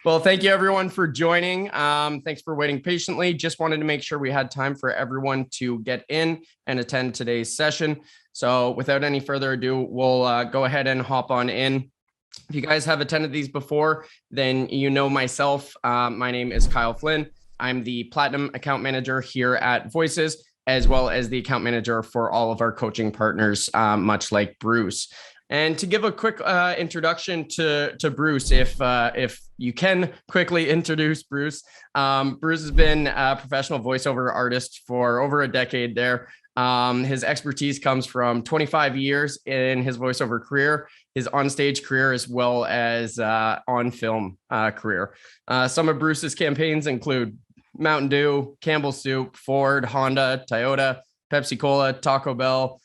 Well, thank you everyone for joining. Thanks for waiting patiently. Just wanted to make sure we had time for everyone to get in and attend today's session. So without any further ado, we'll go ahead and hop on in. If you guys have attended these before, then you know myself. My name is Kyle Flynn. I'm the Platinum Account Manager here at Voices, as well as the account manager for all of our coaching partners, much like Bruce. And to give a quick introduction to Bruce, if you can quickly introduce Bruce, Bruce has been a professional voiceover artist for over a decade there. His expertise comes from 25 years in his voiceover career, his onstage career, as well as on film career. Some of Bruce's campaigns include Mountain Dew, Campbell's Soup, Ford, Honda, Toyota, Pepsi Cola, Taco Bell,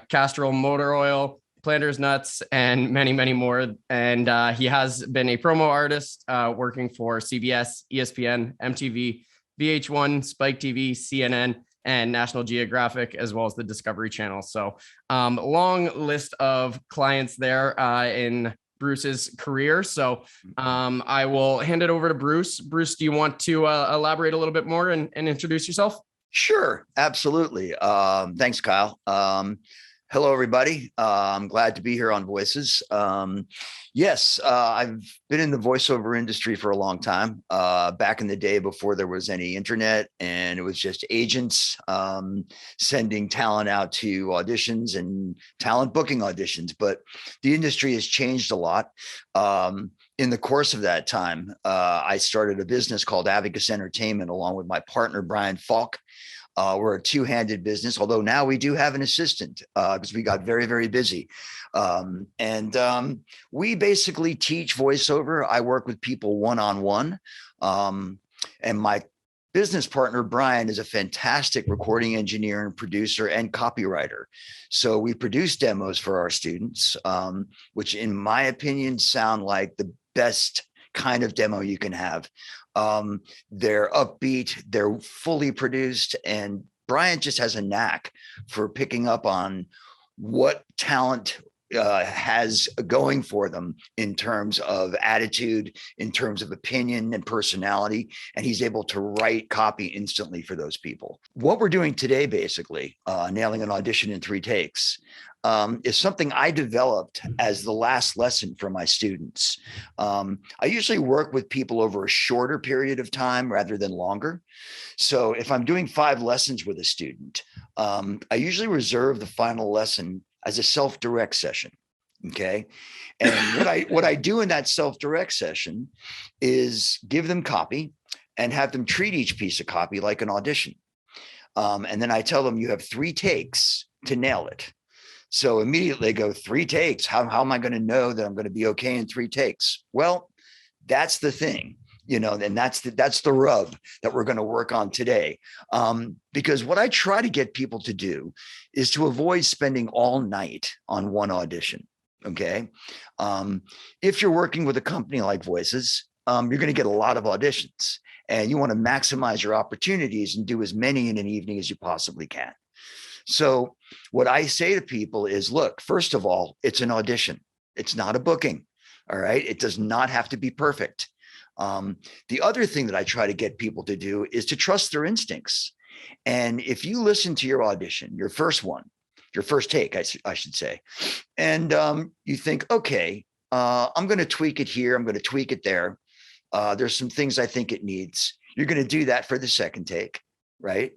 Castrol Motor Oil, Planters Nuts, and many, many more. And he has been a promo artist working for CBS, ESPN, MTV, VH1, Spike TV, CNN, and National Geographic, as well as the Discovery Channel. So long list of clients there in Bruce's career. So I will hand it over to Bruce. Bruce, do you want to elaborate a little bit more and introduce yourself? Sure, absolutely. Thanks, Kyle. Hello, everybody. I'm glad to be here on Voices. Yes, I've been in the voiceover industry for a long time, back in the day before there was any internet, and it was just agents sending talent out to auditions and talent booking auditions. But the industry has changed a lot. In the course of that time, I started a business called Avicus Entertainment along with my partner, Brian Falk. We're a two-handed business, although now we do have an assistant because we got very, very busy. We basically teach voiceover. I work with people one-on-one. And my business partner, Brian, is a fantastic recording engineer and producer and copywriter. So we produce demos for our students, which in my opinion sound like the best kind of demo you can have. They're upbeat, they're fully produced, and Brian just has a knack for picking up on what talent has going for them in terms of attitude, in terms of opinion and personality, and he's able to write copy instantly for those people. What we're doing today, basically, nailing an audition in 3 takes, is something I developed as the last lesson for my students. I usually work with people over a shorter period of time rather than longer. So if I'm doing 5 lessons with a student, I usually reserve the final lesson as a self-direct session. Okay. And what I do in that self-direct session is give them copy and have them treat each piece of copy like an audition. And then I tell them you have 3 takes to nail it. So immediately they go, 3 takes. How am I going to know that I'm going to be okay in 3 takes? Well, that's the thing, and that's the rub that we're going to work on today. Because what I try to get people to do is to avoid spending all night on one audition. Okay. If you're working with a company like Voices, you're going to get a lot of auditions, and you want to maximize your opportunities and do as many in an evening as you possibly can. So what I say to people is, look, first of all, it's an audition. It's not a booking. All right. It does not have to be perfect. The other thing that I try to get people to do is to trust their instincts. And if you listen to your audition, your first take, I should say, and you think, okay, I'm going to tweak it here. I'm going to tweak it there. There's some things I think it needs. You're going to do that for the second take, right?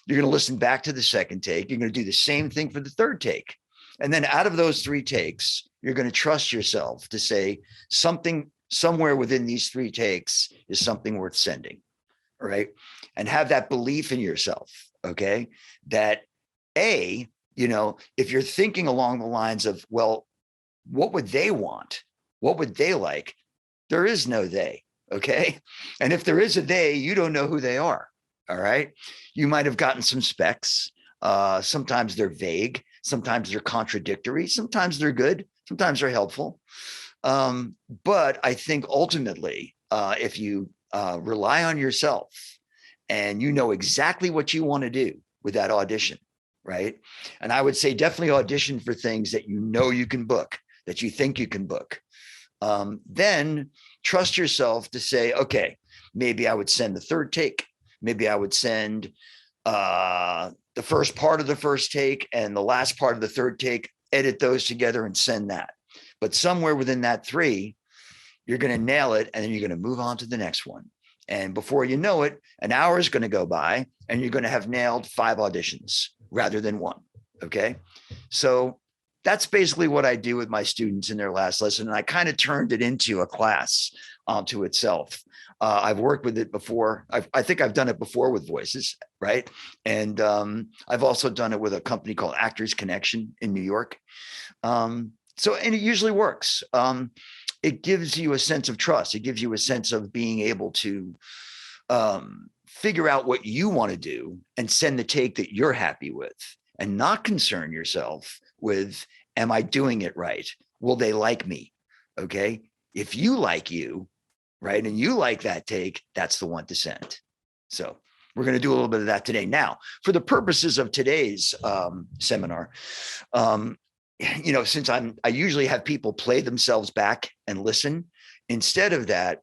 You're going to listen back to the second take. You're going to do the same thing for the third take. And then out of those 3 takes, you're going to trust yourself to say something somewhere within these 3 takes is something worth sending. Right. And have that belief in yourself. Okay. That if you're thinking along the lines of, well, what would they want? What would they like? There is no they. Okay. And if there is a they, you don't know who they are. All right. You might have gotten some specs. Sometimes they're vague. Sometimes they're contradictory. Sometimes they're good. Sometimes they're helpful. But I think ultimately, if you rely on yourself and you know exactly what you want to do with that audition, right? And I would say definitely audition for things that you know you can book, that you think you can book. Then trust yourself to say, okay, maybe I would send the third take. Maybe I would send the first part of the first take and the last part of the third take, edit those together and send that. But somewhere within that 3, you're going to nail it. And then you're going to move on to the next one. And before you know it, an hour is going to go by and you're going to have nailed 5 auditions rather than 1. Okay. So that's basically what I do with my students in their last lesson. And I kind of turned it into a class onto itself. I've worked with it before. I think I've done it before with voices, right? And I've also done it with a company called Actors Connection in New York. And it usually works. It gives you a sense of trust. It gives you a sense of being able to figure out what you want to do and send the take that you're happy with, and not concern yourself with, am I doing it right? Will they like me? Okay. If you like you, right, and you like that take, that's the one to send. So we're going to do a little bit of that today. Now, for the purposes of today's seminar, since I usually have people play themselves back and listen, instead of that,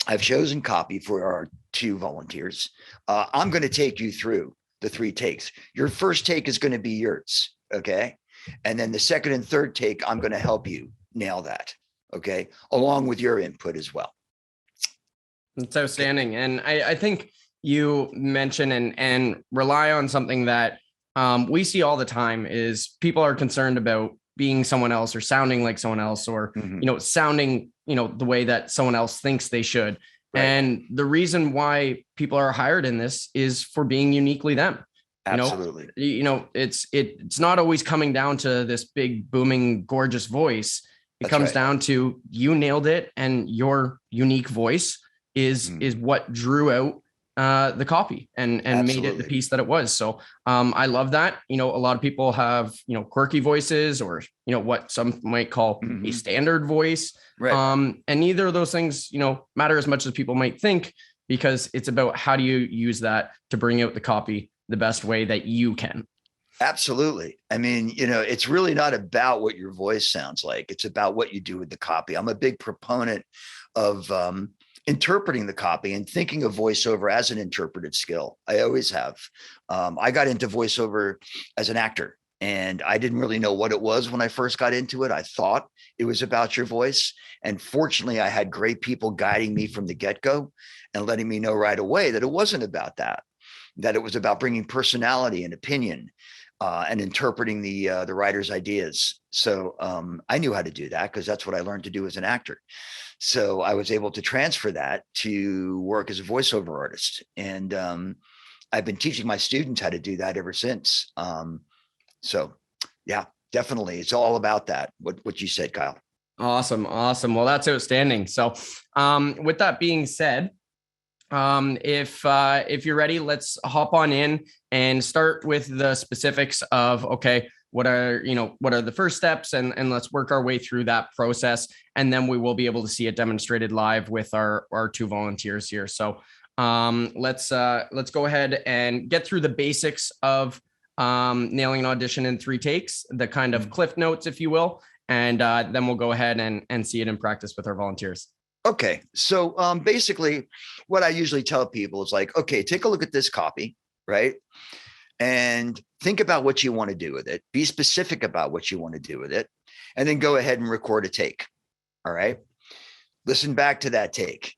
I've chosen copy for our 2 volunteers. I'm going to take you through the 3 takes. Your first take is going to be yours. Okay. And then the second and third take, I'm going to help you nail that. Okay. Along with your input as well. It's outstanding. And I think you mention and rely on something that we see all the time is people are concerned about being someone else or sounding like someone else, or, sounding, the way that someone else thinks they should. Right. And the reason why people are hired in this is for being uniquely them. Absolutely. It's not always coming down to this big, booming, gorgeous voice. It comes down to you nailed it, and your unique voice is what drew out the copy and made it the piece that it was. So I love that. A lot of people have, quirky voices, or, what some might call a standard voice. Right. And neither of those things, matter as much as people might think, because it's about how do you use that to bring out the copy the best way that you can. Absolutely. I mean, it's really not about what your voice sounds like. It's about what you do with the copy. I'm a big proponent of interpreting the copy and thinking of voiceover as an interpretive skill. I always have. I got into voiceover as an actor, and I didn't really know what it was when I first got into it. I thought it was about your voice. And fortunately, I had great people guiding me from the get-go and letting me know right away that it wasn't about that it was about bringing personality and opinion and interpreting the writer's ideas. So I knew how to do that because that's what I learned to do as an actor. So I was able to transfer that to work as a voiceover artist. And I've been teaching my students how to do that ever since. So yeah, definitely. It's all about that. What you said, Kyle. Awesome. Well, that's outstanding. So with that being said, if you're ready, let's hop on in and start with the specifics of, okay, what are the first steps, and let's work our way through that process. And then we will be able to see it demonstrated live with our 2 volunteers here. So let's go ahead and get through the basics of nailing an audition in 3 takes, the kind of cliff notes, if you will. And then we'll go ahead and see it in practice with our volunteers. Okay. So basically what I usually tell people is like, okay, take a look at this copy, right? And think about what you want to do with it. Be specific about what you want to do with it. And then go ahead and record a take. All right. Listen back to that take.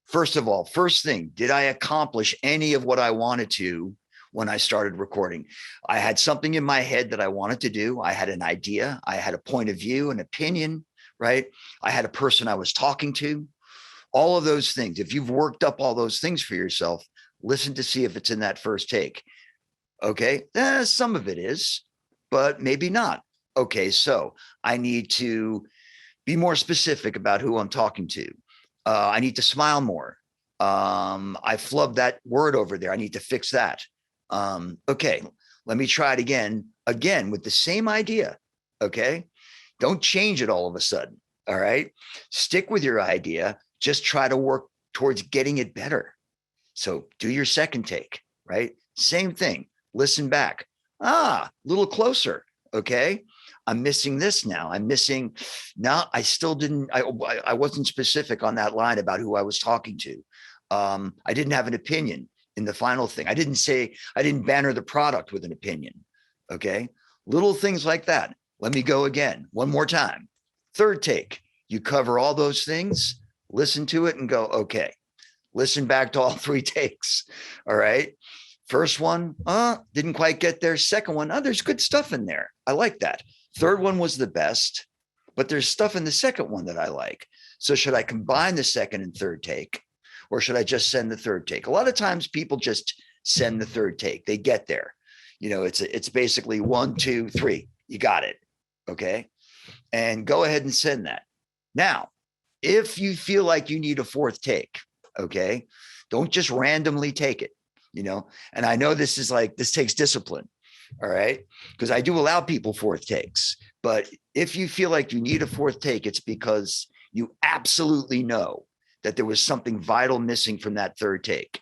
First of all, first thing, did I accomplish any of what I wanted to when I started recording? I had something in my head that I wanted to do. I had an idea. I had a point of view, an opinion, right? I had a person I was talking to. All of those things. If you've worked up all those things for yourself, listen to see if it's in that first take. Okay. Some of it is, but maybe not. Okay. So I need to be more specific about who I'm talking to. I need to smile more. I flubbed that word over there. I need to fix that. Okay. Let me try it again with the same idea. Okay. Don't change it all of a sudden. All right. Stick with your idea. Just try to work towards getting it better. So do your second take, right? Same thing. Listen back. A little closer. Okay. I'm missing this now. I'm missing now. I still didn't, I wasn't specific on that line about who I was talking to. I didn't have an opinion in the final thing. I didn't banner the product with an opinion. Okay. Little things like that. Let me go again, one more time. Third take, you cover all those things, listen to it and go, okay, listen back to all 3 takes. All right. First one, didn't quite get there. Second one, there's good stuff in there. I like that. Third one was the best, but there's stuff in the second one that I like. So should I combine the second and third take, or should I just send the third take? A lot of times people just send the third take. They get there. It's basically 1, 2, 3. You got it. Okay. And go ahead and send that. Now, if you feel like you need a 4th take, okay, don't just randomly take it, and I know this takes discipline. All right. Because I do allow people 4th takes, but if you feel like you need a 4th take, it's because you absolutely know that there was something vital missing from that 3rd take,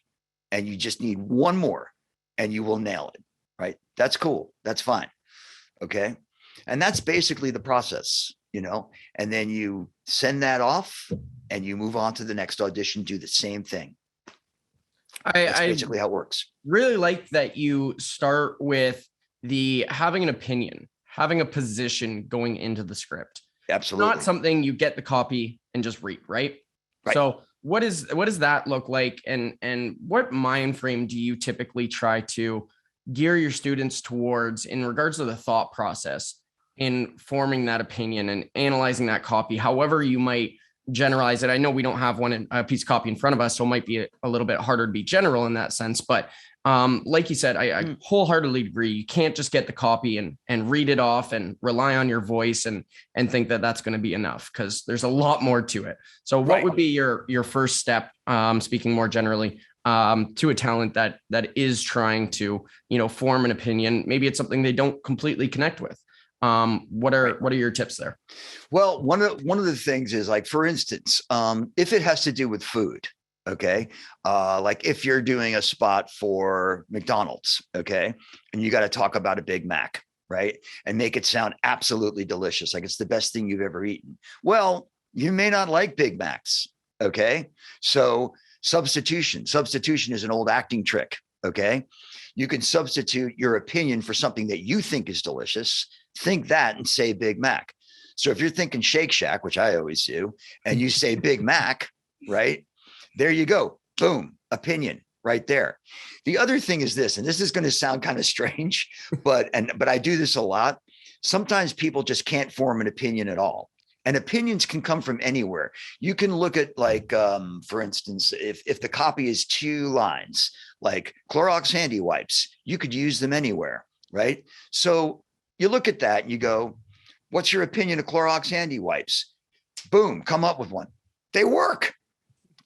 and you just need one more and you will nail it. Right. That's cool. That's fine. Okay. And that's basically the process, and then you send that off and you move on to the next audition, do the same thing. That's basically how it works. Really like that you start with having an opinion, having a position going into the script. Absolutely. Not something you get the copy and just read, right? So what does that look like? And what mind frame do you typically try to gear your students towards in regards to the thought process in forming that opinion and analyzing that copy, however you might generalize it? I know we don't have a piece of copy in front of us, so it might be a little bit harder to be general in that sense. But like you said, I wholeheartedly agree. You can't just get the copy and read it off and rely on your voice and think that that's going to be enough, because there's a lot more to it. So what would be your first step, speaking more generally, to a talent that is trying to, form an opinion? Maybe it's something they don't completely connect with. What are your tips there? Well, one of the things is, like, for instance, if it has to do with food, okay, like if you're doing a spot for McDonald's, okay, and you got to talk about a Big Mac, right, and make it sound absolutely delicious, like it's the best thing you've ever eaten. Well, you may not like Big Macs, okay, so substitution is an old acting trick, okay. You can substitute your opinion for something that you think is delicious. Think that and say Big Mac. So if you're thinking Shake Shack, which I always do, and you say Big Mac, right? There you go. Boom. Opinion right there. The other thing is this, and this is going to sound kind of strange, but I do this a lot. Sometimes people just can't form an opinion at all. And opinions can come from anywhere. You can look at, like, for instance, if the copy is 2 lines, like Clorox handy wipes, you could use them anywhere, right? So you look at that and you go, what's your opinion of Clorox handy wipes? Boom, come up with one. They work.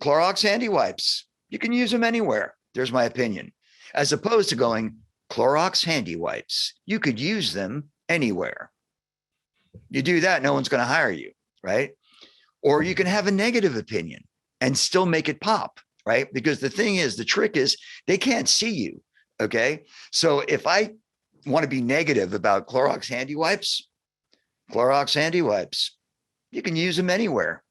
Clorox handy wipes, you can use them anywhere. There's my opinion. As opposed to going, Clorox handy wipes, you could use them anywhere. You do that, no one's going to hire you, right? Or you can have a negative opinion and still make it pop, right? Because the trick is they can't see you, okay? So if I want to be negative about Clorox handy wipes, you can use them anywhere.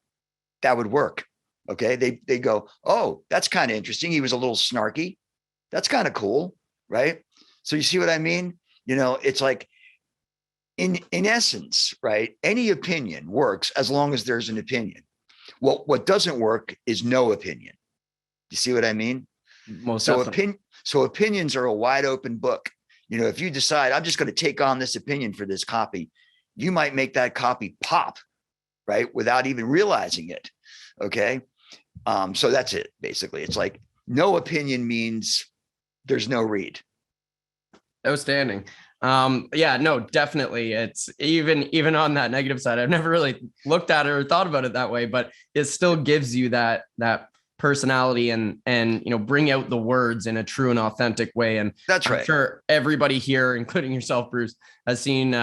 That would work, okay? They go, oh, that's kind of interesting. He was a little snarky. That's kind of cool, right? So you see what I mean? It's like, in essence, right? Any opinion works as long as there's an opinion. What doesn't work is no opinion. You see what I mean? So opinions are a wide open book. If you decide, I'm just going to take on this opinion for this copy, you might make that copy pop, right? Without even realizing it. Okay. So that's it. Basically, it's like no opinion means there's no read. Outstanding. Yeah, no, definitely. It's even on that negative side, I've never really looked at it or thought about it that way, but it still gives you that personality and bring out the words in a true and authentic way. And that's right. I'm sure everybody here, including yourself, Bruce, has seen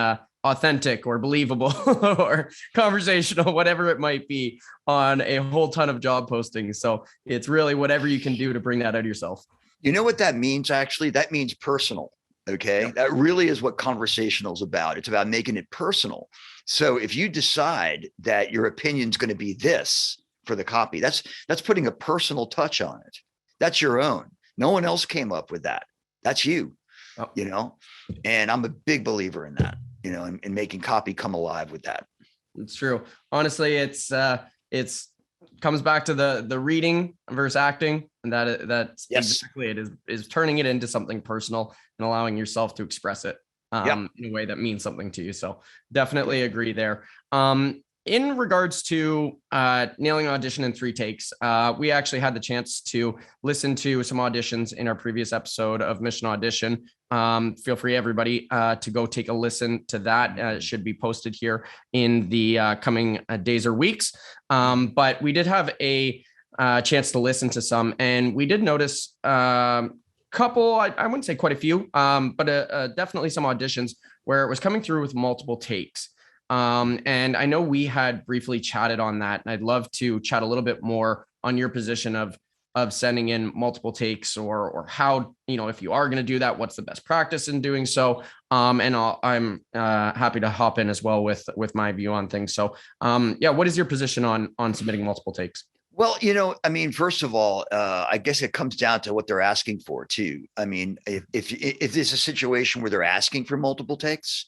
authentic or believable or conversational, whatever it might be, on a whole ton of job postings. So it's really whatever you can do to bring that out of yourself. You know what that means? Actually, that means personal. Okay. Yep. That really is what conversational is about. It's about making it personal. So if you decide that your opinion is going to be this for the copy, that's putting a personal touch on it. That's your own. No one else came up with that. That's you, Oh, you know, and I'm a big believer in that, in making copy come alive with that. it's true. Honestly, it's comes back to the reading versus acting, and that's Yes. exactly it, is turning it into something personal and allowing yourself to express it Yep. in a way that means something to you. So definitely agree there. In regards to nailing audition in 3 takes, we actually had the chance to listen to some auditions in our previous episode of Mission Audition. Feel free, everybody, to go take a listen to that. It should be posted here in the coming days or weeks. But we did have a chance to listen to some, and we did notice couple, I wouldn't say quite a few, but definitely some auditions where it was coming through with multiple takes. And I know we had briefly chatted on that, and I'd love to chat a little bit more on your position of sending in multiple takes, or how, if you are going to do that, what's the best practice in doing so. And I'm happy to hop in as well with my view on things. So yeah, what is your position on submitting multiple takes? Well, I mean, first of all, I guess it comes down to what they're asking for too. I mean, if there's a situation where they're asking for multiple takes,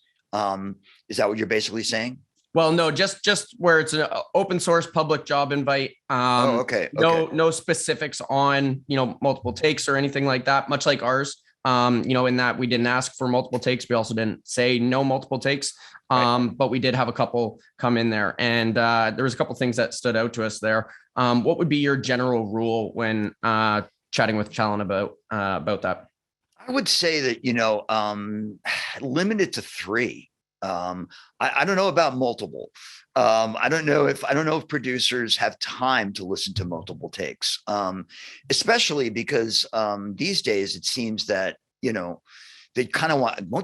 is that what you're basically saying? Well, no, just where it's an open source public job invite. Oh, okay. No specifics on, multiple takes or anything like that, much like ours. In that we didn't ask for multiple takes. We also didn't say no multiple takes. Right. But we did have a couple come in there, and there was a couple things that stood out to us there. What would be your general rule when chatting with Challen about that? I would say that, limit it to 3. I don't know about multiple. I don't know if producers have time to listen to multiple takes, especially because these days it seems that they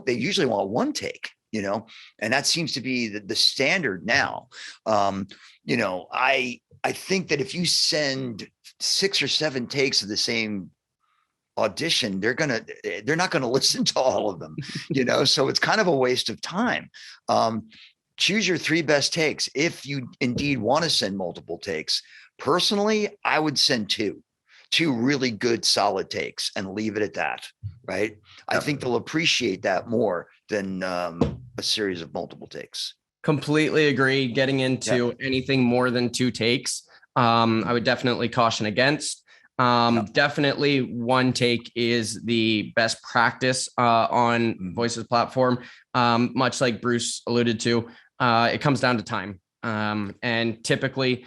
usually want one take, and that seems to be the standard now. I think that if you send 6 or 7 takes of the same audition, they're not going to listen to all of them, so it's kind of a waste of time. Choose your 3 best takes. If you indeed want to send multiple takes, personally, I would send two really good solid takes and leave it at that. Right. I think they'll appreciate that more than a series of multiple takes. Completely agree. Getting into anything more than 2 takes, I would definitely caution against. Definitely 1 take is the best practice on Voice's platform. Much like Bruce alluded to, it comes down to time. And typically,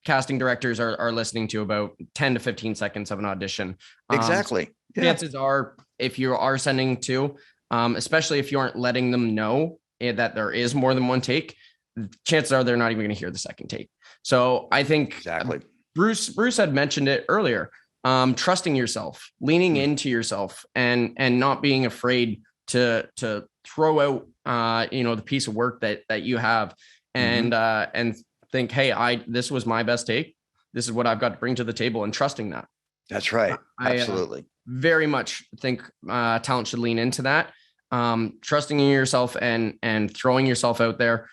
casting directors are listening to about 10 to 15 seconds of an audition. Exactly. Chances are, if you are sending 2, especially if you aren't letting them know that there is more than 1 take, chances are they're not even going to hear the second take. So I think exactly. Bruce had mentioned it earlier. Trusting yourself, leaning into yourself, and not being afraid to throw out the piece of work that you have, and think, hey, this was my best take. This is what I've got to bring to the table, and trusting that. That's right. Absolutely. Very much think talent should lean into that. Trusting in yourself and throwing yourself out there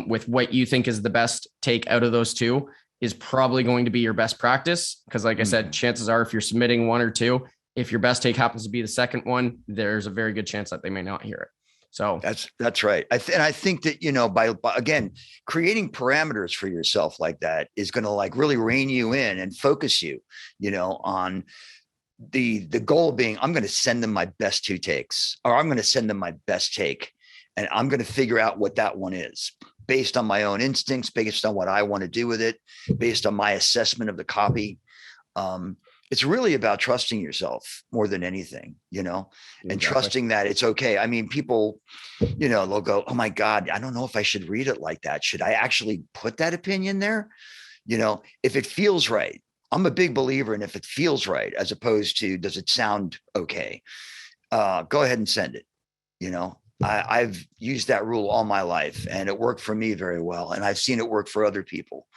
with what you think is the best take out of those 2 is probably going to be your best practice. Because like I said, chances are if you're submitting 1 or 2, if your best take happens to be the second one, there's a very good chance that they may not hear it. So that's right. And I think that, by again, creating parameters for yourself like that is going to really rein you in and focus you, on the goal being, I'm going to send them my best 2 takes, or I'm going to send them my best take, and I'm going to figure out what that one is based on my own instincts, based on what I want to do with it, based on my assessment of the copy. It's really about trusting yourself more than anything, and trusting that it's okay. I mean, people, they'll go, oh my God, I don't know if I should read it like that. Should I actually put that opinion there? If it feels right. I'm a big believer in if it feels right, as opposed to, does it sound okay? Go ahead and send it. I've used that rule all my life, and it worked for me very well. And I've seen it work for other people.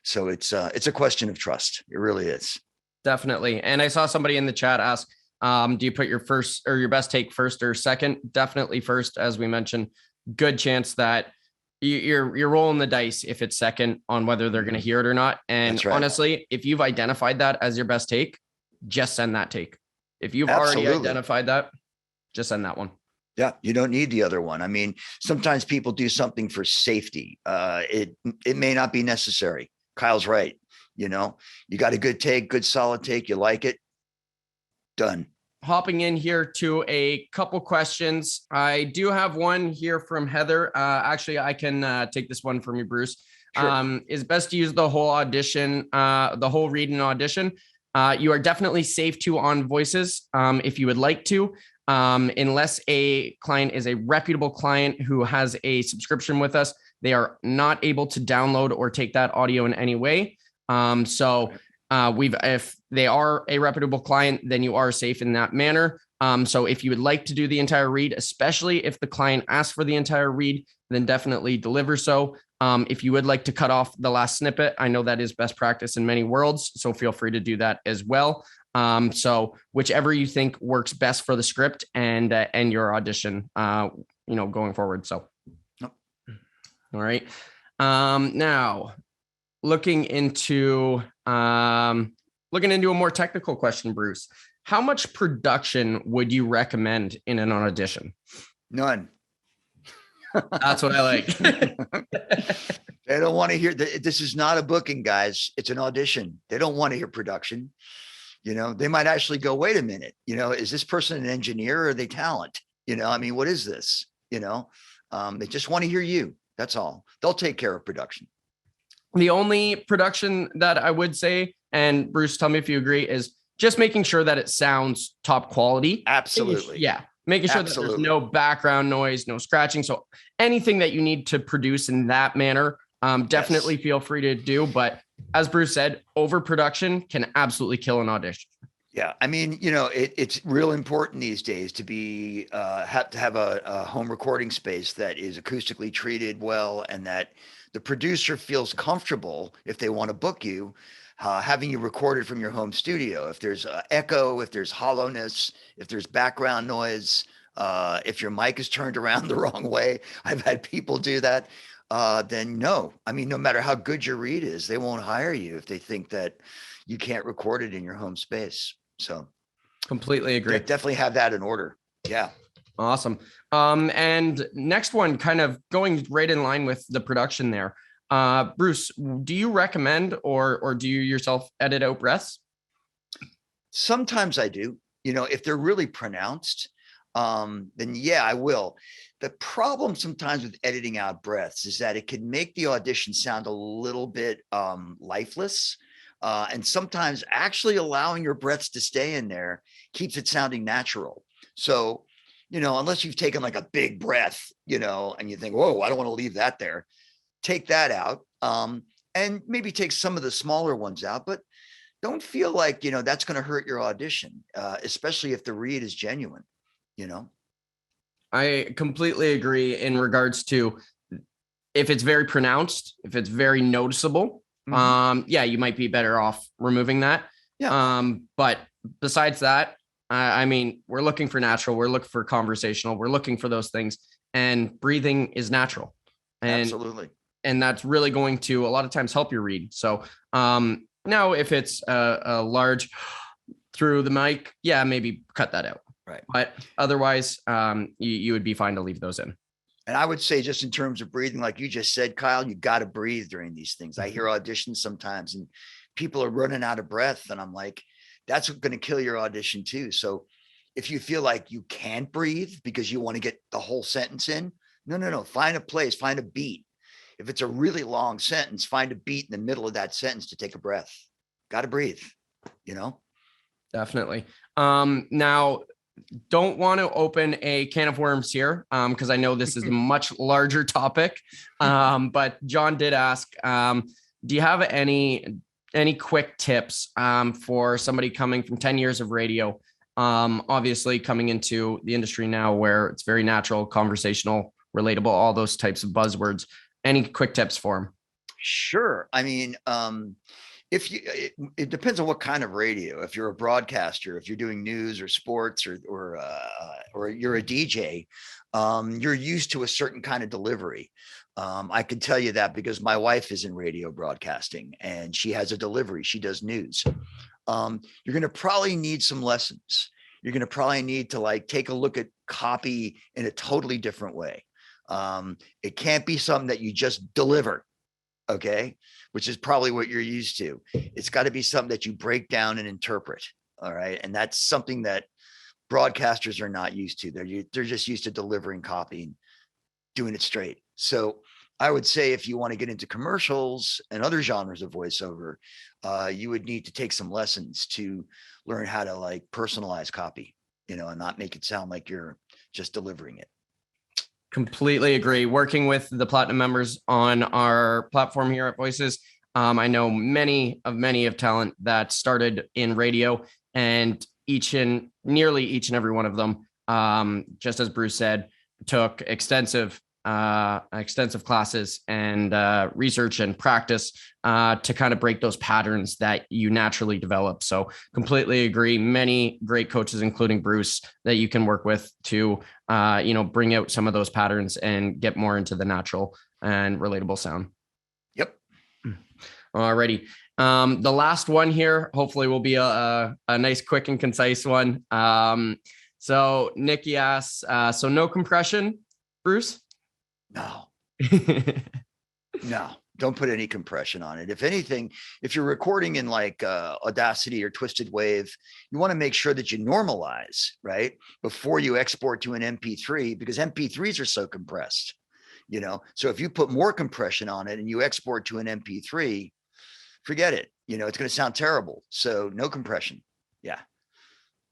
So it's a question of trust. It really is. Definitely. And I saw somebody in the chat ask, Do you put your first or your best take first or second? Definitely first, as we mentioned. Good chance that you're rolling the dice if it's second on whether they're going to hear it or not. And Right. honestly, if you've identified that as your best take, just send that take. If you've Absolutely. already identified that, just send that one. Yeah, you don't need the other one. I mean, sometimes people do something for safety. It may not be necessary. Kyle's right. You got a good take, good solid take. You like it. Done. Hopping in here to a couple questions. I do have one here from Heather. Actually, I can take this one from you, Bruce. Sure. Is best to use the whole audition, the whole read and audition. You are definitely safe to on voices if you would like to, unless a client is a reputable client who has a subscription with us. They are not able to download or take that audio in any way. If they are a reputable client, then you are safe in that manner. So if you would like to do the entire read, especially if the client asks for the entire read, then definitely deliver so. If you would like to cut off the last snippet, I know that is best practice in many worlds, so feel free to do that as well. So whichever you think works best for the script and your audition, going forward. So, all right. Now looking into a more technical question, Bruce, how much production would you recommend in an audition? None. That's what I like. They don't want to hear that. This is not a booking, guys. It's an audition. They don't want to hear production. They might actually go, wait a minute, is this person an engineer or are they talent? What is this? They just want to hear you. That's all. They'll take care of production. The only production that I would say, and Bruce, tell me if you agree, is just making sure that it sounds top quality. Absolutely. Yeah. Making sure that there's no background noise, no scratching. So anything that you need to produce in that manner, definitely feel free to do. But as Bruce said, overproduction can absolutely kill an audition. Yeah. It's real important these days to have a home recording space that is acoustically treated well, and that the producer feels comfortable if they want to book you, having you recorded from your home studio. If there's echo, if there's hollowness, if there's background noise, if your mic is turned around the wrong way, I've had people do that. Then no. No matter how good your read is, they won't hire you if they think that you can't record it in your home space. So completely agree. Definitely have that in order. Yeah. Awesome. And next one, kind of going right in line with the production there. Bruce, do you recommend or do you yourself edit out breaths? Sometimes I do. If they're really pronounced, then yeah, I will. The problem sometimes with editing out breaths is that it can make the audition sound a little bit lifeless. And sometimes actually allowing your breaths to stay in there keeps it sounding natural. So, unless you've taken like a big breath, and you think, whoa, I don't want to leave that there, take that out. And maybe take some of the smaller ones out, but don't feel like, that's going to hurt your audition, especially if the read is genuine, I completely agree in regards to if it's very pronounced, if it's very noticeable, you might be better off removing that. Yeah. But besides that, we're looking for natural, we're looking for conversational, we're looking for those things, and breathing is natural. And, absolutely. And that's really going to a lot of times help your read. So now if it's a large through the mic, yeah, maybe cut that out. Right. But otherwise, you would be fine to leave those in. And I would say, just in terms of breathing, like you just said, Kyle, you got to breathe during these things. I hear auditions sometimes and people are running out of breath. And I'm like, that's going to kill your audition too. So if you feel like you can't breathe because you want to get the whole sentence in, no. Find a place, find a beat. If it's a really long sentence, find a beat in the middle of that sentence to take a breath. Got to breathe, Definitely. Now, don't want to open a can of worms here because I know this is a much larger topic. But John did ask, do you have any quick tips for somebody coming from 10 years of radio, obviously coming into the industry now where it's very natural, conversational, relatable, all those types of buzzwords? Any quick tips for them? Sure. if you, it depends on what kind of radio. If you're a broadcaster, if you're doing news or sports or you're a DJ, you're used to a certain kind of delivery. I can tell you that because my wife is in radio broadcasting and she has a delivery. She does news. You're going to probably need some lessons. You're going to probably need to like take a look at copy in a totally different way. It can't be something that you just deliver. Okay. Which is probably what you're used to. It's got to be something that you break down and interpret. All right. And that's something that broadcasters are not used to. They're just used to delivering copy and doing it straight. So I would say if you want to get into commercials and other genres of voiceover, you would need to take some lessons to learn how to like personalize copy, and not make it sound like you're just delivering it. Completely agree. Working with the platinum members on our platform here at Voices, I know many of talent that started in radio, and nearly each and every one of them, just as Bruce said, took extensive classes and research and practice to kind of break those patterns that you naturally develop. So completely agree. Many great coaches, including Bruce, that you can work with to, bring out some of those patterns and get more into the natural and relatable sound. Yep. Alrighty. The last one here, hopefully will be a nice, quick and concise one. So Nikki asks, so no compression, Bruce? No, no, don't put any compression on it. If anything, if you're recording in like Audacity or Twisted Wave, you want to make sure that you normalize, right? Before you export to an MP3, because MP3s are so compressed, so if you put more compression on it and you export to an MP3, forget it. It's going to sound terrible. So no compression. Yeah.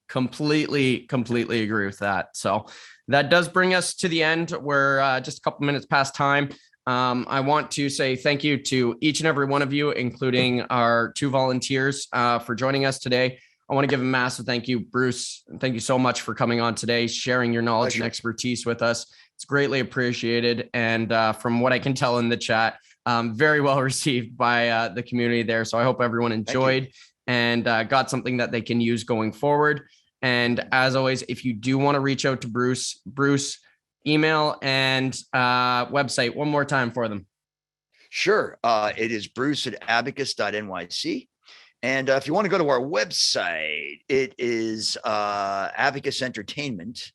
Completely agree with that. So that does bring us to the end. We're just a couple minutes past time. I want to say thank you to each and every one of you, including our 2 volunteers, for joining us today. I want to give a massive thank you, Bruce. Thank you so much for coming on today, sharing your knowledge and expertise with us. It's greatly appreciated. And from what I can tell in the chat, very well received by the community there. So I hope everyone enjoyed and got something that they can use going forward. And as always, if you do want to reach out to Bruce, email and website one more time for them. Sure. It is bruce@abacus.nyc. And if you want to go to our website, it is Abacus Entertainment.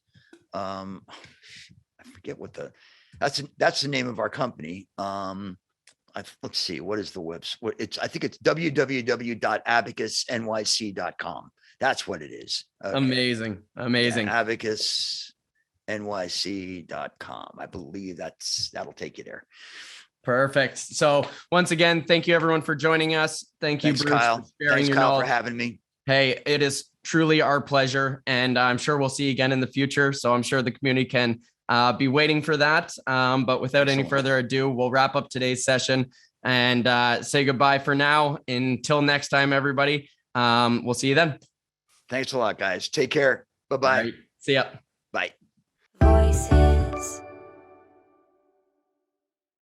I forget what that's the name of our company. Let's see, what is the website? I think it's www.abacusnyc.com. That's what it is. Okay. Amazing. Yeah, abacusnyc.com. I believe that'll take you there. Perfect. So once again, thank you everyone for joining us. Thank you, Bruce, Kyle. Thanks, Kyle, for having me. Hey, it is truly our pleasure. And I'm sure we'll see you again in the future. So I'm sure the community can be waiting for that. But without any further ado, we'll wrap up today's session and say goodbye for now. Until next time, everybody. We'll see you then. Thanks a lot, guys. Take care. Bye-bye. Right. See ya. Bye.